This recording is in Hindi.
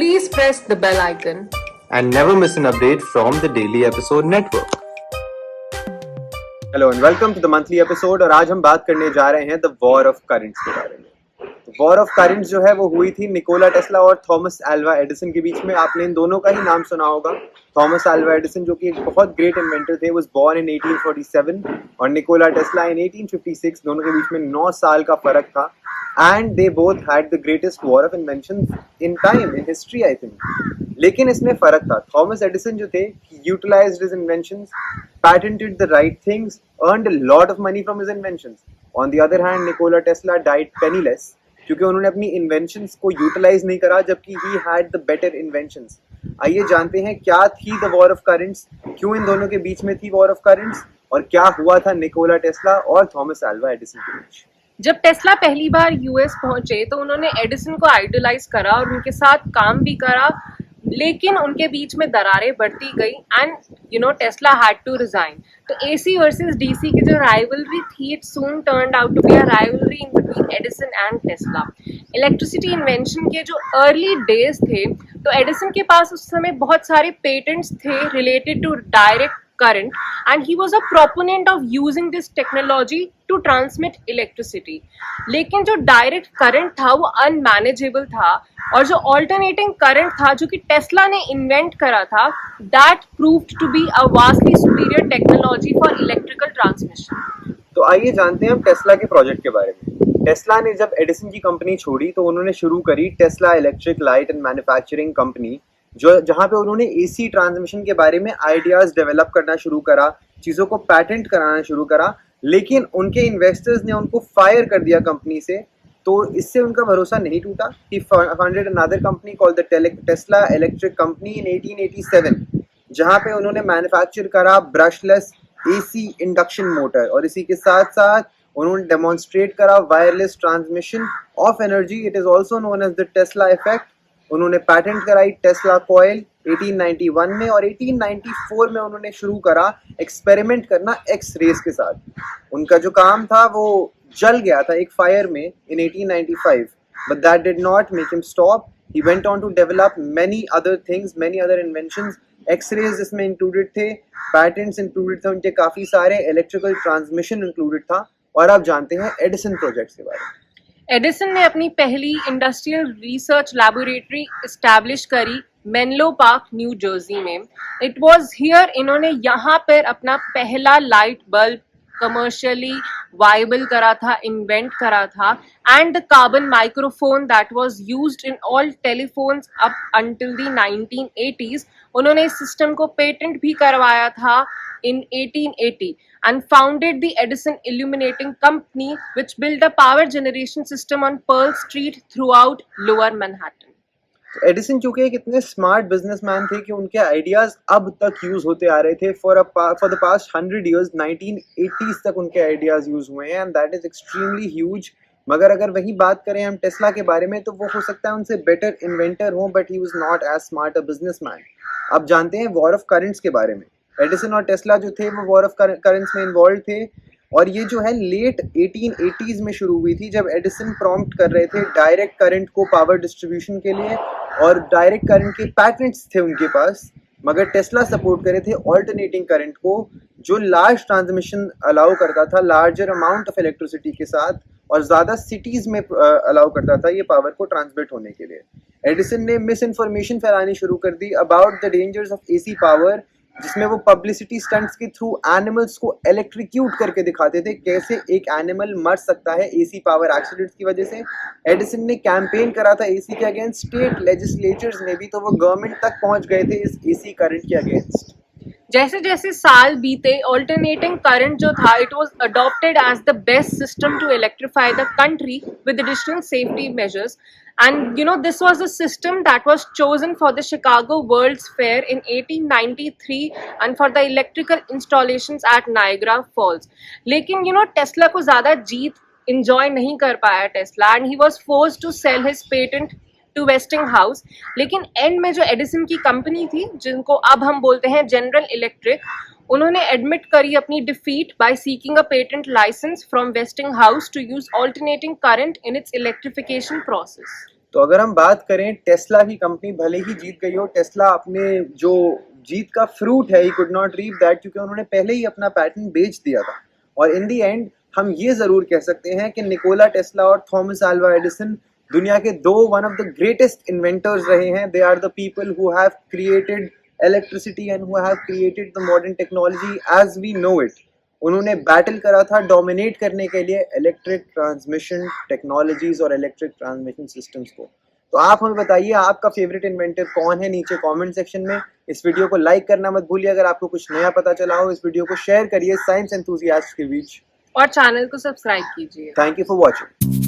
please press the bell icon and never miss an update from the Daily Episode Network. Hello and welcome to the monthly episode. और आज हम बात करने जा रहे हैं द वॉर ऑफ करंट्स के बारे में। वॉर ऑफ करंट्स जो है वो हुई थी निकोला टेस्ला और थॉमस अल्वा एडिसन के बीच में। आपने इन दोनों का ही नाम सुना होगा। थॉमस अल्वा एडिसन जो कि एक बहुत ग्रेट इन्वेंटर थे, वाज बोर्न इन 1847 और निकोला टेस्ला इन 1856। दोनों के बीच में 9 साल का फर्क था and they both had the greatest war of invention in time in history I think. लेकिन इसमें फर्क था। थॉमस एडिसन जो थे, utilized his inventions, patented the right things, earned a lot of money from his inventions. On the other hand, Nikola Tesla died penniless क्योंकि उन्होंने अपनी इन्वेंशंस को यूटिलाइज नहीं करा, जबकि he had the better inventions. आइए जानते हैं क्या थी द वॉर ऑफ करंट्स, क्यों इन दोनों के बीच में थी वॉर ऑफ करंट्स और क्या हुआ था निकोला टेस्ला और थॉमस अल्वा एडिसन के बीच। जब टेस्ला पहली बार यूएस पहुंचे तो उन्होंने एडिसन को आइडलाइज करा और उनके साथ काम भी करा, लेकिन उनके बीच में दरारें बढ़ती गई and Tesla had to resign. तो एसी वर्सेस डीसी की जो राइवलरी थी, it soon turned out to be a rivalry in between Edison and Tesla. Electricity invention के जो अर्ली डेज थे, तो एडिसन के पास उस समय बहुत सारे पेटेंट्स थे related to direct current and he was a proponent of using this technology to transmit electricity. लेकिन जो डायरेक्ट करंट था वो अनमैनेजेबल था और जो ऑल्टरनेटिंग करंट था जो कि टेस्ला ने इन्वेंट करा था, that proved to be a vastly superior technology for electrical transmission. तो आइए जानते हैं हम टेस्ला के प्रोजेक्ट के बारे में। टेस्ला ने जब एडिसन की कंपनी छोड़ी तो उन्होंने शुरू करी Tesla electric light and manufacturing company, जो जहाँ पे उन्होंने एसी ट्रांसमिशन के बारे में आइडियाज डेवलप करना शुरू करा, चीज़ों को पैटेंट कराना शुरू करा। लेकिन उनके इन्वेस्टर्स ने उनको फायर कर दिया कंपनी से, तो इससे उनका भरोसा नहीं टूटा। He founded another company called the Tesla Electric Company in 1887, जहाँ पे उन्होंने मैन्युफैक्चर करा ब्रशलेस एसी इंडक्शन मोटर और इसी के साथ साथ उन्होंने डेमोन्स्ट्रेट करा wireless transmission of energy. It is also known as the Tesla effect. उन्होंने पैटेंट कराई टेस्ला कॉइल 1891 में और 1894 में उन्होंने शुरू करा एक्सपेरिमेंट करना एक्स रेस के साथ। उनका जो काम था वो जल गया था एक फायर में in 1895, but that did not make him stop. He went on to develop many other things, many other inventions. X rays इसमें इंक्लूडेड थे, पैटेंट्स इंक्लूडेड थे उनके काफ़ी सारे, इलेक्ट्रिकल ट्रांसमिशन इंक्लूडेड था। और अब जानते हैं एडिसन प्रोजेक्ट्स के बारे में। एडिसन ने अपनी पहली इंडस्ट्रियल रिसर्च लैबोरेटरी इस्टेब्लिश करी मेनलो पार्क, न्यू जर्सी में। इट वाज हियर इन्होंने यहाँ पर अपना पहला लाइट बल्ब कमर्शियली वायबल करा था, इन्वेंट करा था, and the carbon microphone that was used in all telephones up until the 1980s। उन्होंने इस सिस्टम को पेटेंट भी करवाया था in 1880 and founded the Edison Illuminating Company, which built a power generation system on Pearl Street throughout Lower Manhattan. Edison चूंकि एक इतने स्मार्ट बिजनेसमैन थे कि उनके आइडियाज अब तक यूज होते आ रहे थे for the past 100 years। 1980s तक उनके आइडियाज यूज हुए हैं and that is extremely huge. मगर अगर वही बात करें हम टेस्ला के बारे में, तो वो हो सकता है उनसे बेटर इन्वेंटर हो, but he was not as smart a businessman. अब जानते हैं वॉर ऑफ करंट्स के बारे में। एडिसन और टेस्ला जो थे वो वॉर ऑफ करंट्स में इन्वॉल्व थे और ये जो है लेट 1880s में शुरू हुई थी, जब एडिसन प्रॉम्प्ट कर रहे थे डायरेक्ट करंट को पावर डिस्ट्रीब्यूशन के लिए और डायरेक्ट करंट के पैटेंट्स थे उनके पास। मगर टेस्ला सपोर्ट कर रहे थे ऑल्टरनेटिंग करंट को, जो लार्ज ट्रांसमिशन अलाउ करता था लार्जर अमाउंट ऑफ इलेक्ट्रिसिटी के साथ और ज़्यादा सिटीज़ में अलाउ करता था ये पावर को ट्रांसमिट होने के लिए। एडिसन ने मिस इन्फॉर्मेशन फैलानी शुरू कर दी about the dangers of AC power, जिसमें वो पब्लिसिटी स्टंट्स के थ्रू एनिमल्स को इलेक्ट्रिक्यूट करके दिखाते थे कैसे एक एनिमल मर सकता है एसी पावर एक्सीडेंट्स की वजह से। एडिसन ने कैंपेन करा था एसी के अगेंस्ट, स्टेट लेजिस्लेचर्स ने भी, तो वो गवर्नमेंट तक पहुंच गए थे इस एसी करंट के अगेंस्ट। जैसे जैसे साल बीते, ऑल्टरनेटिंग करंट जो था, it was adopted as the best system to electrify the country with additional safety measures. And this was a system that was chosen for the Chicago World's Fair in 1893 and for the electrical installations at Niagara Falls. लेकिन टेस्ला को ज़्यादा जीत enjoy नहीं कर पाया Tesla, and he was forced to sell his patent to Westinghouse। लेकिन एंड में जो एडिसन की कंपनी थी, जिनको अब हम बोलते हैं जनरल इलेक्ट्रिक, उन्होंने एडमिट करी अपनी defeat by seeking a patent license from Westinghouse to use alternating current in its electrification process. तो अगर हम बात करें टेस्ला की कंपनी भले ही जीत गई हो, टेस्ला अपने जो जीत का फ्रूट है, he could not reap that, क्योंकि उन्होंने पहले ही अपना पैटेंट बेच दिया था। और इन दी एंड हम ये जरूर कह सकते हैं कि निकोला टेस्ला और थॉमस अल्वा एडिसन दुनिया के दो one of the greatest inventors रहे हैं। They are the people who have created electricity and who have created the modern technology as we know it. उन्होंने बैटल करा था डोमिनेट करने के लिए इलेक्ट्रिक ट्रांसमिशन टेक्नोलॉजीज और इलेक्ट्रिक ट्रांसमिशन सिस्टम्स को। तो आप हमें बताइए आपका फेवरेट इन्वेंटर कौन है नीचे कमेंट सेक्शन में। इस वीडियो को लाइक करना मत भूलिए। अगर आपको कुछ नया पता चला हो, इस वीडियो को शेयर करिए साइंस एंथुसियास्ट के बीच और चैनल को सब्सक्राइब कीजिए। Thank you for watching.